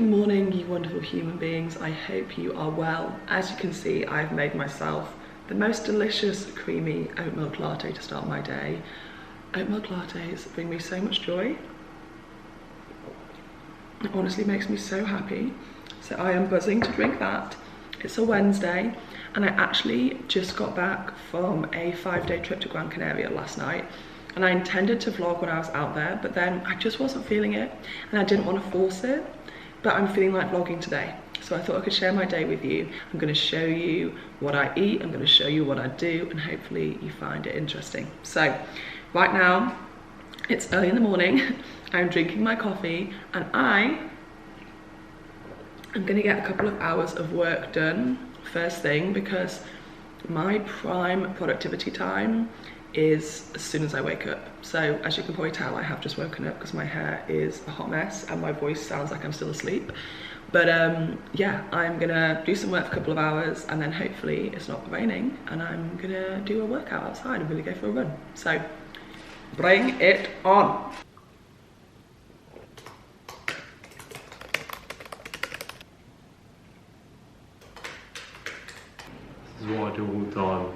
morning, you wonderful human beings. I hope you are well. As you can see, I've made myself the most delicious creamy oat milk latte to start my day. Oat milk lattes bring me so much joy. It honestly makes me so happy. So I am buzzing to drink that. It's a Wednesday and I actually just got back from a 5-day trip to Gran Canaria last night. And I intended to vlog when I was out there, but then I just wasn't feeling it and I didn't want to force it. But I'm feeling like vlogging today. So I thought I could share my day with you. I'm going to show you what I eat, I'm going to show you what I do, and hopefully you find it interesting. So right now, it's early in the morning, I'm drinking my coffee, and I am going to get a couple of hours of work done first thing, because my prime productivity time is as soon as I wake up. So as you can probably tell, I have just woken up because my hair is a hot mess and my voice sounds like I'm still asleep. But yeah, I'm gonna do some work for a couple of hours and then hopefully it's not raining and I'm gonna do a workout outside and really go for a run. So bring it on. This is what I do all the time.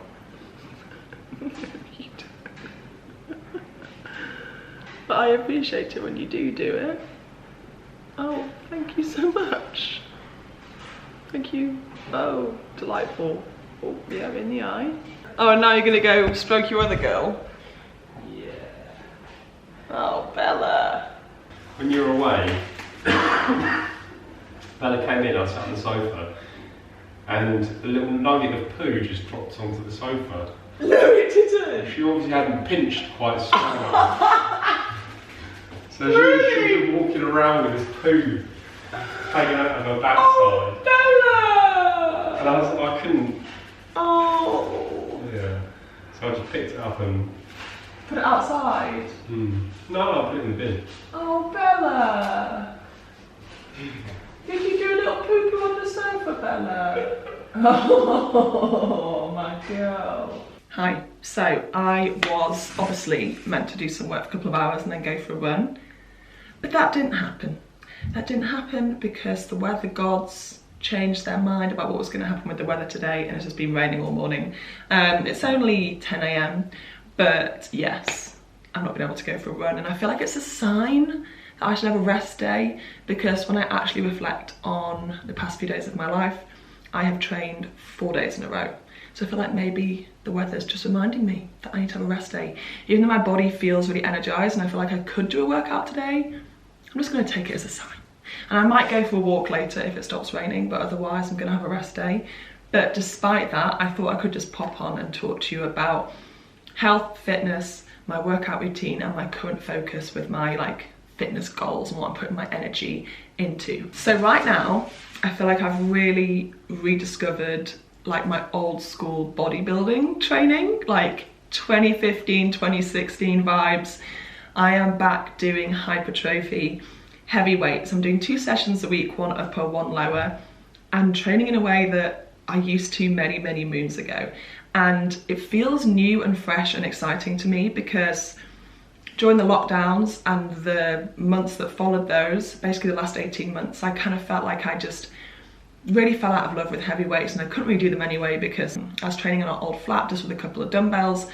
But I appreciate it when you do it. Oh, thank you so much. Thank you. Oh, delightful. Oh, yeah, in the eye. Oh, and now you're gonna go stroke your other girl? Yeah. Oh, Bella. When you were away, Bella came in, I sat on the sofa, and a little nugget of poo just dropped onto the sofa. No, it didn't. She obviously hadn't pinched quite strong. So she was walking around with this poo hanging out of her backside. Oh, Bella! And I couldn't. Oh. Yeah. So I just picked it up and put it outside? No, I put it in the bin. Oh, Bella! Did you do a little poo-poo on the sofa, Bella? Oh, my girl. Hi. So I was obviously meant to do some work for a couple of hours and then go for a run. But that didn't happen. That didn't happen because the weather gods changed their mind about what was going to happen with the weather today, and it's just been raining all morning. It's only 10 AM, but yes, I'm not been able to go for a run, and I feel like it's a sign that I should have a rest day, because when I actually reflect on the past few days of my life, I have trained 4 days in a row. So I feel like maybe the weather's just reminding me that I need to have a rest day. Even though my body feels really energized and I feel like I could do a workout today, I'm just gonna take it as a sign. And I might go for a walk later if it stops raining, but otherwise I'm gonna have a rest day. But despite that, I thought I could just pop on and talk to you about health, fitness, my workout routine, and my current focus with my fitness goals and what I'm putting my energy into. So right now, I feel like I've really rediscovered my old school bodybuilding training, like 2015, 2016 vibes. I am back doing hypertrophy, heavy weights. I'm doing 2 sessions a week, 1 upper, 1 lower, and training in a way that I used to many, many moons ago. And it feels new and fresh and exciting to me because during the lockdowns and the months that followed those, basically the last 18 months, I kind of felt like I just really fell out of love with heavy weights, and I couldn't really do them anyway because I was training on an old flat just with a couple of dumbbells.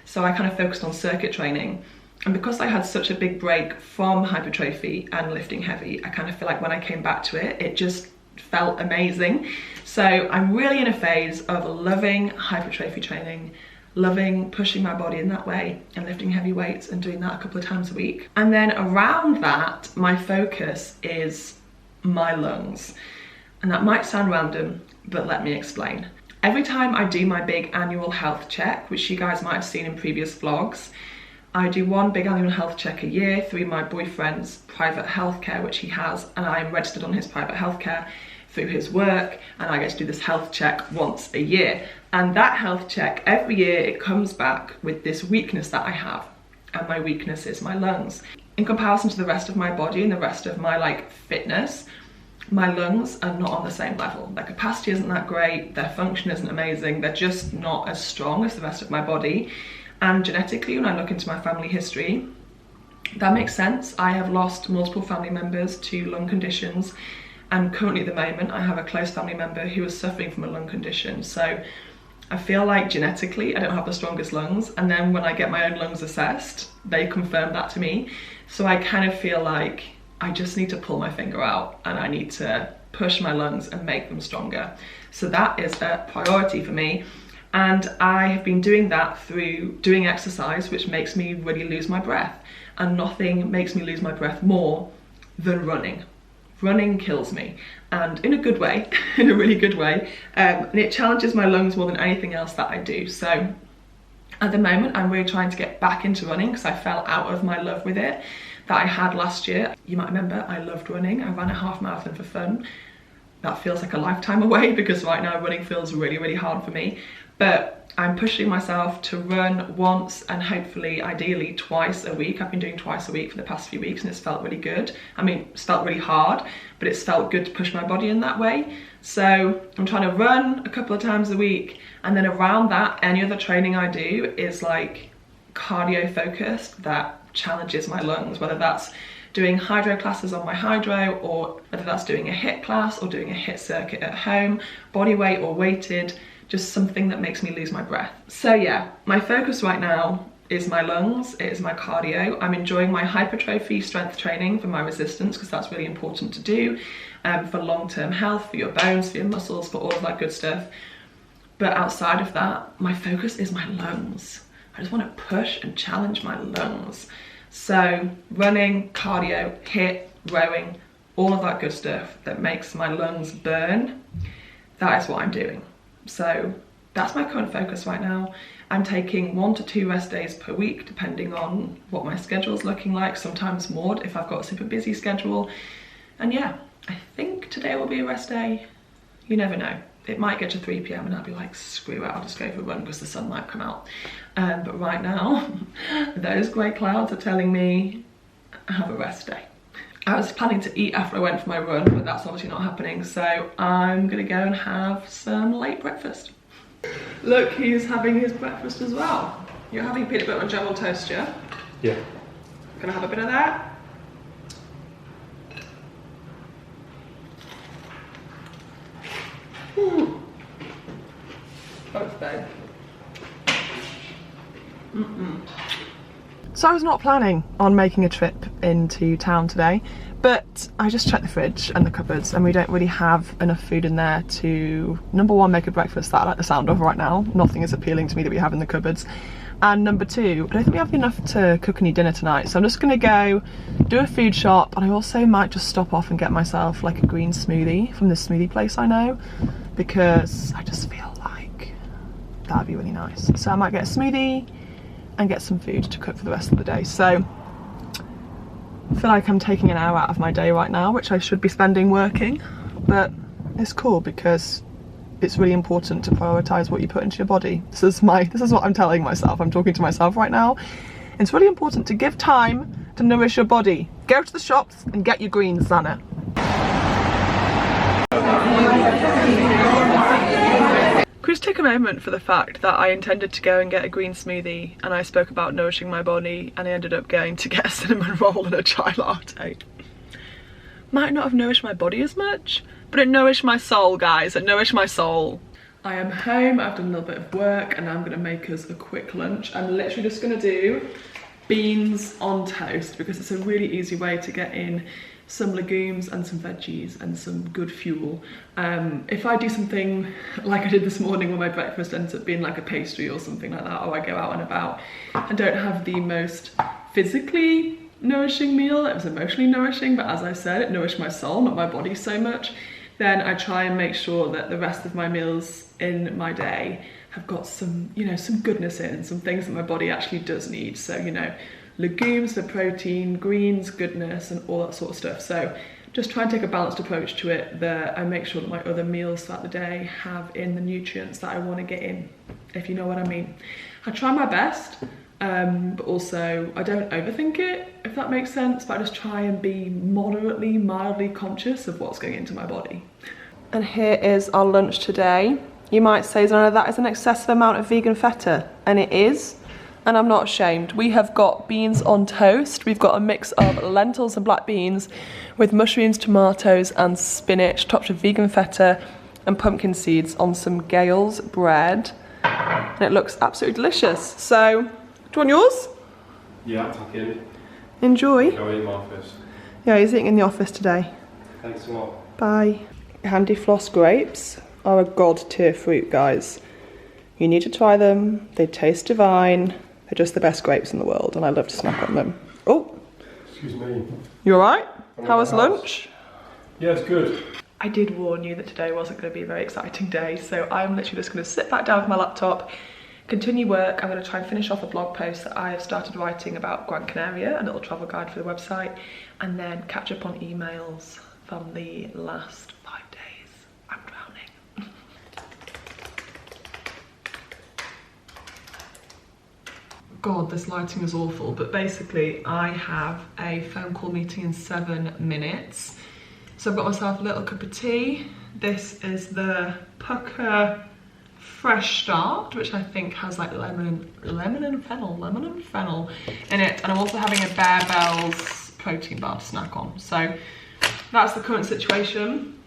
So I kind of focused on circuit training. And because I had such a big break from hypertrophy and lifting heavy, I kind of feel like when I came back to it, it just felt amazing. So I'm really in a phase of loving hypertrophy training, loving pushing my body in that way and lifting heavy weights and doing that a couple of times a week. And then around that, my focus is my lungs. And that might sound random, but let me explain. Every time I do my big annual health check, which you guys might have seen in previous vlogs, I do one big annual health check a year through my boyfriend's private healthcare, which he has, and I'm registered on his private healthcare through his work, and I get to do this health check once a year. And that health check, every year it comes back with this weakness that I have, and my weakness is my lungs. In comparison to the rest of my body and the rest of my fitness, my lungs are not on the same level. Their capacity isn't that great, their function isn't amazing, they're just not as strong as the rest of my body. And genetically, when I look into my family history, that makes sense. I have lost multiple family members to lung conditions, And currently at the moment, I have a close family member who is suffering from a lung condition. So I feel like genetically I don't have the strongest lungs, and then when I get my own lungs assessed, they confirm that to me. So I kind of feel like I just need to pull my finger out and I need to push my lungs and make them stronger. So that is a priority for me. And I have been doing that through doing exercise, which makes me really lose my breath. And nothing makes me lose my breath more than running. Running kills me, and in a good way, in a really good way. And it challenges my lungs more than anything else that I do. So at the moment, I'm really trying to get back into running because I fell out of my love with it that I had last year. You might remember I loved running. I ran a half marathon for fun. That feels like a lifetime away because right now running feels really, really hard for me. But I'm pushing myself to run once and hopefully, ideally, twice a week. I've been doing twice a week for the past few weeks and it's felt really good. I mean, it's felt really hard, but it's felt good to push my body in that way. So I'm trying to run a couple of times a week, and then around that, any other training I do is like cardio focused that challenges my lungs, whether that's doing hydro classes on my hydro, or whether that's doing a HIIT class or doing a HIIT circuit at home, body weight or weighted, just something that makes me lose my breath. So yeah, my focus right now is my lungs, it is my cardio. I'm enjoying my hypertrophy strength training for my resistance because that's really important to do for long-term health, for your bones, for your muscles, for all of that good stuff. But outside of that, my focus is my lungs. I just want to push and challenge my lungs. So running, cardio, HIIT, rowing, all of that good stuff that makes my lungs burn, that is what I'm doing. So that's my current focus right now. I'm taking 1 to 2 rest days per week, depending on what my schedule's looking like, sometimes more if I've got a super busy schedule. And yeah, I think today will be a rest day. You never know. It might get to 3 p.m. and I'll be like, screw it, I'll just go for a run because the sun might come out. But right now, those grey clouds are telling me I have a rest day. I was planning to eat after I went for my run, but that's obviously not happening. So I'm gonna go and have some late breakfast. Look, he's having his breakfast as well. You're having peanut butter and jam on toast, yeah? Yeah. Gonna have a bit of that. Thanks, babe. So I was not planning on making a trip into town today, but I just checked the fridge and the cupboards and we don't really have enough food in there to, number one, make a breakfast that I like the sound of right now. Nothing is appealing to me that we have in the cupboards. And number two, I don't think we have enough to cook any dinner tonight. So I'm just gonna go do a food shop, and I also might just stop off and get myself like a green smoothie from this smoothie place I know, because I just feel like that'd be really nice. So I might get a smoothie and get some food to cook for the rest of the day. So I feel like I'm taking an hour out of my day right now, which I should be spending working, but it's cool because it's really important to prioritize what you put into your body. This is what I'm telling myself. I'm talking to myself right now. It's really important to give time to nourish your body. Go to the shops and get your greens, Zanna. Could just take a moment for the fact that I intended to go and get a green smoothie and I spoke about nourishing my body and I ended up going to get a cinnamon roll and a chai latte. Might not have nourished my body as much, but it nourished my soul, guys. It nourished my soul. I am home, I've done a little bit of work and I'm gonna make us a quick lunch. I'm literally just gonna do beans on toast because it's a really easy way to get in some legumes and some veggies and some good fuel. If I do something like I did this morning where my breakfast ends up being like a pastry or something like that, or I go out and about and don't have the most physically nourishing meal, it was emotionally nourishing, but as I said, it nourished my soul, not my body so much, then I try and make sure that the rest of my meals in my day have got some, you know, some goodness in, some things that my body actually does need. So, you know, legumes for protein, greens, goodness, and all that sort of stuff. So just try and take a balanced approach to it, that I make sure that my other meals throughout the day have in the nutrients that I want to get in, if you know what I mean. I try my best, but also I don't overthink it, if that makes sense, but I just try and be moderately, mildly conscious of what's going into my body. And here is our lunch today. You might say, Zanna, that is an excessive amount of vegan feta, and it is, and I'm not ashamed. We have got beans on toast. We've got a mix of lentils and black beans with mushrooms, tomatoes and spinach, topped with vegan feta and pumpkin seeds on some Gales bread. And it looks absolutely delicious. So, do you want yours? Yeah, I'll tuck in. Enjoy. Go in my office. Yeah, he's eating in the office today. Thanks a lot. Bye. Handy floss grapes are a god tier fruit, guys. You need to try them. They taste divine. They're just the best grapes in the world, and I love to snack on them. Oh. Excuse me. You alright? How was lunch? Yeah, it's good. I did warn you that today wasn't going to be a very exciting day, so I'm literally just going to sit back down with my laptop, continue work. I'm going to try and finish off a blog post that I have started writing about Gran Canaria, a little travel guide for the website, and then catch up on emails from the last 5 days. I'm drowning. God, this lighting is awful, but basically I have a phone call meeting in 7 minutes. So I've got myself a little cup of tea. This is the Pucker Fresh Start, which I think has like lemon and fennel in it. And I'm also having a Bear Bells protein bar to snack on. So that's the current situation.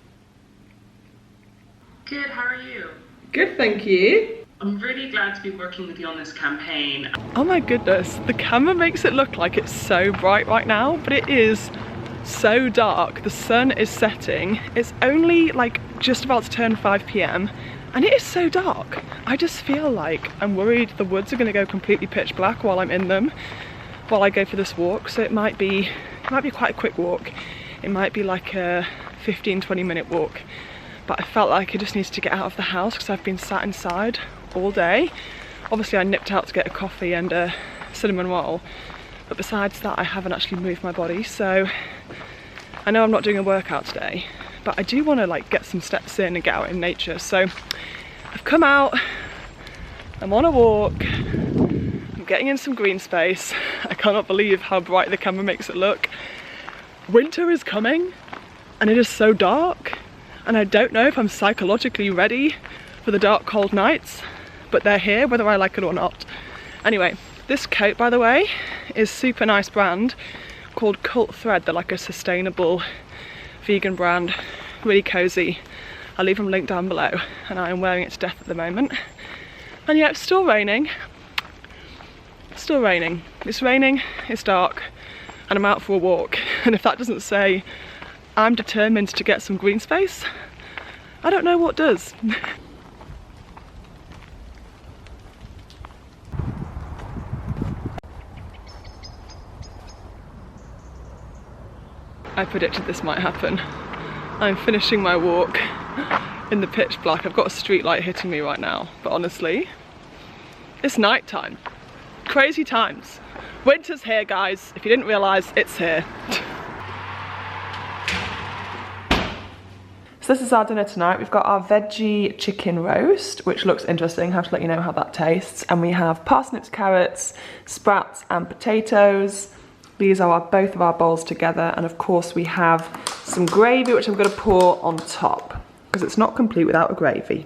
Good, how are you? Good, thank you. I'm really glad to be working with you on this campaign. Oh my goodness, the camera makes it look like it's so bright right now, but it is so dark. The sun is setting. It's only like just about to turn 5 p.m. and it is so dark. I just feel like I'm worried the woods are going to go completely pitch black while I'm in them, while I go for this walk. So it might be quite a quick walk. It might be like a 15-20 minute walk, but I felt like I just needed to get out of the house because I've been sat inside all day. Obviously I nipped out to get a coffee and a cinnamon roll, but besides that I haven't actually moved my body. So I know I'm not doing a workout today, but I do want to like get some steps in and get out in nature. So I've come out, I'm on a walk, I'm getting in some green space. I cannot believe how bright the camera makes it look. Winter is coming and it is so dark, and I don't know if I'm psychologically ready for the dark cold nights, but they're here whether I like it or not. Anyway, this coat, by the way, is super nice brand called Cult Thread. They're like a sustainable vegan brand, really cozy. I'll leave them linked down below, and I am wearing it to death at the moment. And yeah, it's still raining. Still raining. It's raining, it's dark, and I'm out for a walk. And if that doesn't say I'm determined to get some green space, I don't know what does. I predicted this might happen. I'm finishing my walk in the pitch black. I've got a street light hitting me right now, but honestly, it's night time. Crazy times. Winter's here, guys. If you didn't realise, it's here. So this is our dinner tonight. We've got our veggie chicken roast, which looks interesting. I have to let you know how that tastes. And we have parsnips, carrots, sprouts and potatoes. These are both of our bowls together, and of course we have some gravy which I'm going to pour on top because it's not complete without a gravy.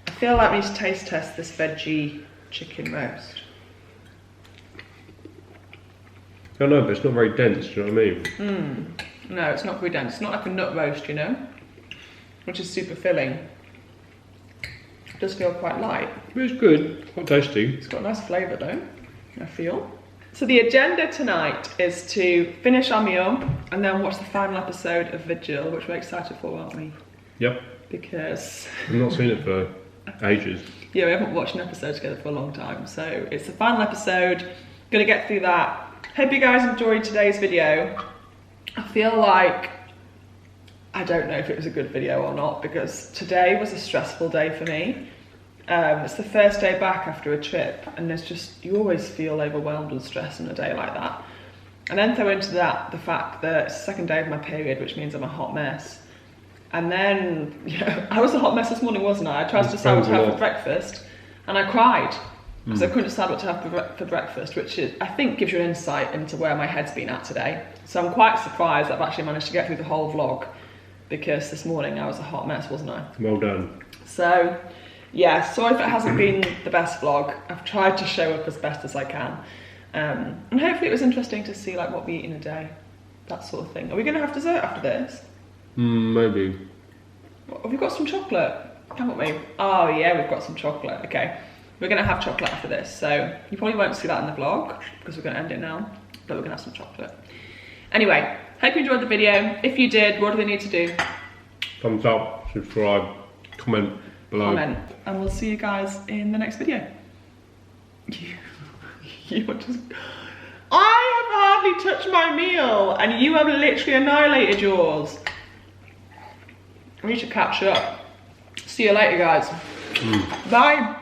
I feel like we need to taste test this veggie chicken roast. I know, but it's not very dense, do you know what I mean? No, it's not very dense. It's not like a nut roast, you know, which is super filling. It does feel quite light. It's good, quite tasty. It's got a nice flavour though, I feel. So the agenda tonight is to finish our meal and then watch the final episode of Vigil, which we're excited for, aren't we? Yep. Because I've not seen it for ages. yeah, we haven't watched an episode together for a long time. So it's the final episode. Gonna get through that. Hope you guys enjoyed today's video. I feel like I don't know if it was a good video or not, because today was a stressful day for me. It's the first day back after a trip, and there's just, you always feel overwhelmed and stressed on a day like that. And then throw into that the fact that it's the second day of my period, which means I'm a hot mess. And then, yeah, I was a hot mess this morning, wasn't I? I tried to decide what to have for breakfast, and I cried because I couldn't decide what to have for breakfast, which is, I think gives you an insight into where my head's been at today. So I'm quite surprised I've actually managed to get through the whole vlog, because this morning I was a hot mess, wasn't I? Well done. So yeah, sorry if it hasn't been the best vlog. I've tried to show up as best as I can. And hopefully it was interesting to see like what we eat in a day, that sort of thing. Are we going to have dessert after this? Maybe. What, have we got some chocolate? Haven't we? Oh yeah, we've got some chocolate. Okay, we're going to have chocolate after this. So you probably won't see that in the vlog because we're going to end it now, but we're going to have some chocolate. Anyway, hope you enjoyed the video. If you did, what do they need to do? Thumbs up, subscribe, comment below. Comment, and we'll see you guys in the next video. You are just... I have hardly touched my meal and you have literally annihilated yours. We should catch up. See you later, guys. Bye.